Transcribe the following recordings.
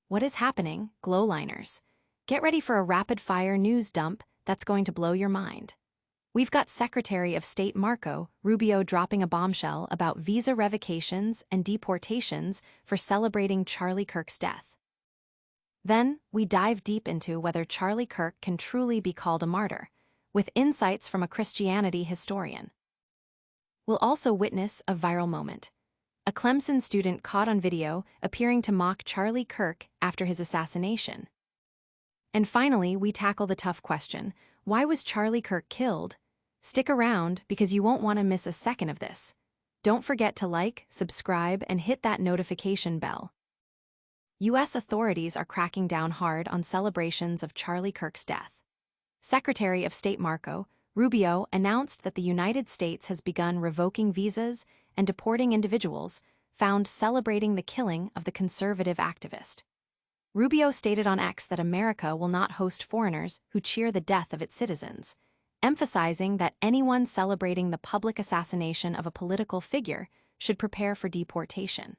What is happening, GlowLiners? Get ready for a rapid-fire news dump that's going to blow your mind. We've got Secretary of State Marco Rubio dropping a bombshell about visa revocations and deportations for celebrating Charlie Kirk's death. Then, we dive deep into whether Charlie Kirk can truly be called a martyr, with insights from a Christianity historian. We'll also witness a viral moment. A Clemson student caught on video appearing to mock Charlie Kirk after his assassination. And finally, we tackle the tough question: why was Charlie Kirk killed? Stick around because you won't want to miss a second of this. Don't forget to like, subscribe, and hit that notification bell. U.S. authorities are cracking down hard on celebrations of Charlie Kirk's death. Secretary of State Marco Rubio announced that the United States has begun revoking visas and deporting individuals found celebrating the killing of the conservative activist. Rubio stated on X that America will not host foreigners who cheer the death of its citizens, emphasizing that anyone celebrating the public assassination of a political figure should prepare for deportation.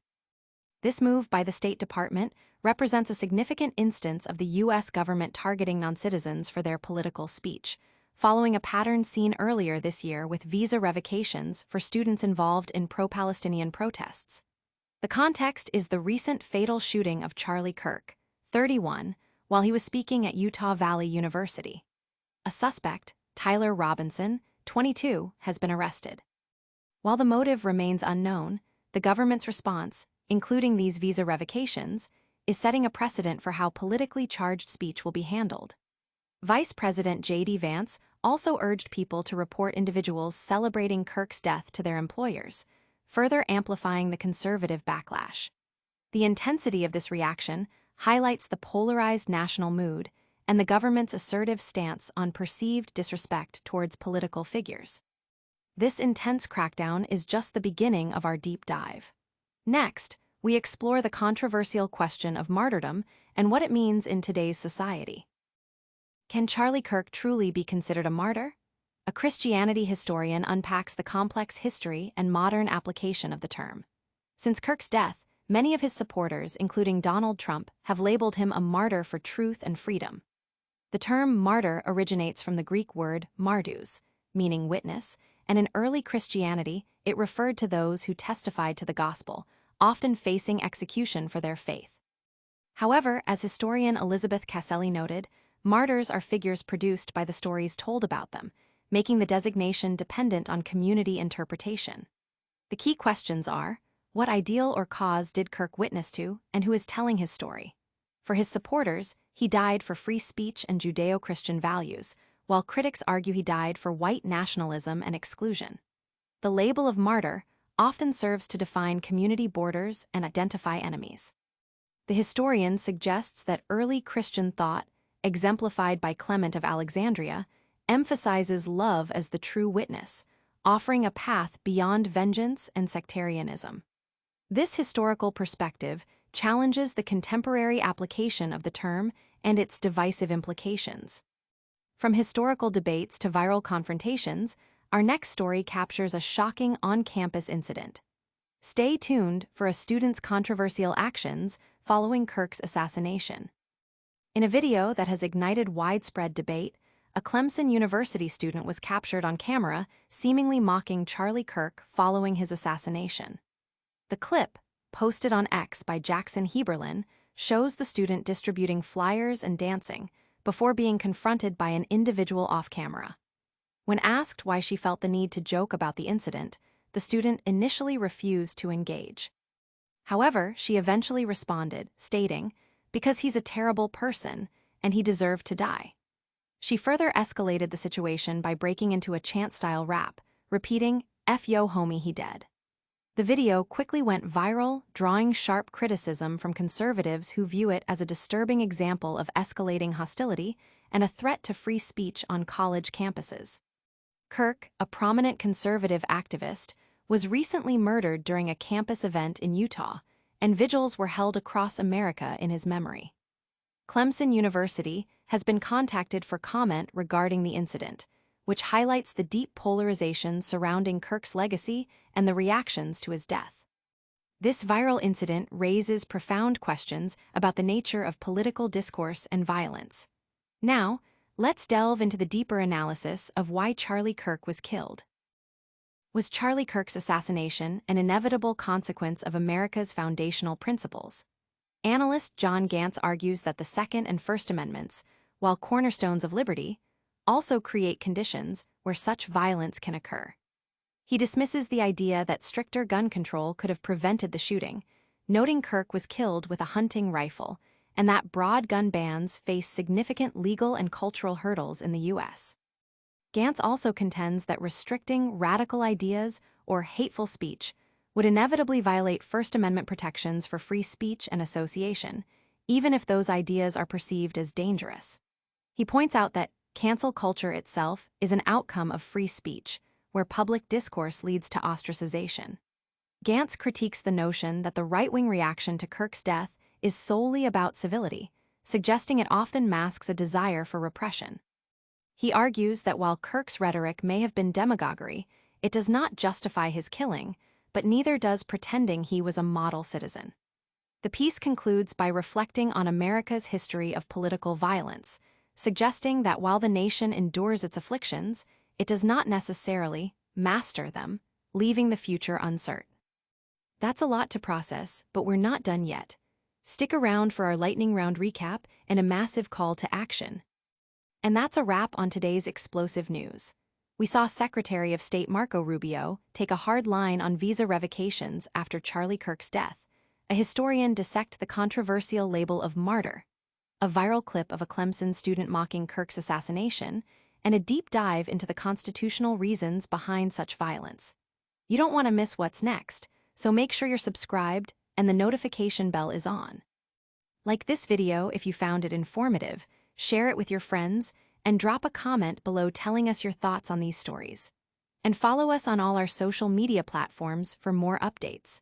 This move by the State Department represents a significant instance of the U.S. government targeting non-citizens for their political speech, following a pattern seen earlier this year with visa revocations for students involved in pro-Palestinian protests. The context is the recent fatal shooting of Charlie Kirk, 31, while he was speaking at Utah Valley University. A suspect, Tyler Robinson, 22, has been arrested. While the motive remains unknown, the government's response, including these visa revocations, is setting a precedent for how politically charged speech will be handled. Vice President J.D. Vance also urged people to report individuals celebrating Kirk's death to their employers, further amplifying the conservative backlash. The intensity of this reaction highlights the polarized national mood and the government's assertive stance on perceived disrespect towards political figures. This intense crackdown is just the beginning of our deep dive. Next, we explore the controversial question of martyrdom and what it means in today's society. Can Charlie Kirk truly be considered a martyr? A Christianity historian unpacks the complex history and modern application of the term. Since Kirk's death, many of his supporters, including Donald Trump, have labeled him a martyr for truth and freedom. The term martyr originates from the Greek word martus, meaning witness, and in early Christianity, it referred to those who testified to the gospel, often facing execution for their faith. However, as historian Elizabeth Caselli noted, martyrs are figures produced by the stories told about them, making the designation dependent on community interpretation. The key questions are: what ideal or cause did Kirk witness to, and who is telling his story? For his supporters, he died for free speech and Judeo-Christian values, while critics argue he died for white nationalism and exclusion. The label of martyr often serves to define community borders and identify enemies. The historian suggests that early Christian thought, exemplified by Clement of Alexandria, emphasizes love as the true witness, offering a path beyond vengeance and sectarianism. This historical perspective challenges the contemporary application of the term and its divisive implications. From historical debates to viral confrontations, our next story captures a shocking on-campus incident. Stay tuned for a student's controversial actions following Kirk's assassination. In a video that has ignited widespread debate, a Clemson University student was captured on camera seemingly mocking Charlie Kirk following his assassination. The clip, posted on X by Jackson Heberlin, shows the student distributing flyers and dancing before being confronted by an individual off-camera. When asked why she felt the need to joke about the incident, the student initially refused to engage. However, she eventually responded, stating, "Because he's a terrible person, and he deserved to die." She further escalated the situation by breaking into a chant-style rap, repeating, "F yo homie, he dead." The video quickly went viral, drawing sharp criticism from conservatives who view it as a disturbing example of escalating hostility and a threat to free speech on college campuses. Kirk, a prominent conservative activist, was recently murdered during a campus event in Utah, and vigils were held across America in his memory. Clemson University has been contacted for comment regarding the incident, which highlights the deep polarization surrounding Kirk's legacy and the reactions to his death. This viral incident raises profound questions about the nature of political discourse and violence. Now, let's delve into the deeper analysis of why Charlie Kirk was killed. Was Charlie Kirk's assassination an inevitable consequence of America's foundational principles? Analyst John Gantz argues that the Second and First Amendments, while cornerstones of liberty, also create conditions where such violence can occur. He dismisses the idea that stricter gun control could have prevented the shooting, noting Kirk was killed with a hunting rifle and that broad gun bans face significant legal and cultural hurdles in the U.S. Gantz also contends that restricting radical ideas or hateful speech would inevitably violate First Amendment protections for free speech and association, even if those ideas are perceived as dangerous. He points out that cancel culture itself is an outcome of free speech, where public discourse leads to ostracization. Gantz critiques the notion that the right-wing reaction to Kirk's death is solely about civility, suggesting it often masks a desire for repression. He argues that while Kirk's rhetoric may have been demagoguery, it does not justify his killing, but neither does pretending he was a model citizen. The piece concludes by reflecting on America's history of political violence, suggesting that while the nation endures its afflictions, it does not necessarily master them, leaving the future uncertain. That's a lot to process, but we're not done yet. Stick around for our lightning round recap and a massive call to action. And that's a wrap on today's explosive news. We saw Secretary of State Marco Rubio take a hard line on visa revocations after Charlie Kirk's death, a historian dissect the controversial label of martyr, a viral clip of a Clemson student mocking Kirk's assassination, and a deep dive into the constitutional reasons behind such violence. You don't want to miss what's next, so make sure you're subscribed and the notification bell is on. Like this video if you found it informative, share it with your friends, and drop a comment below telling us your thoughts on these stories. And follow us on all our social media platforms for more updates.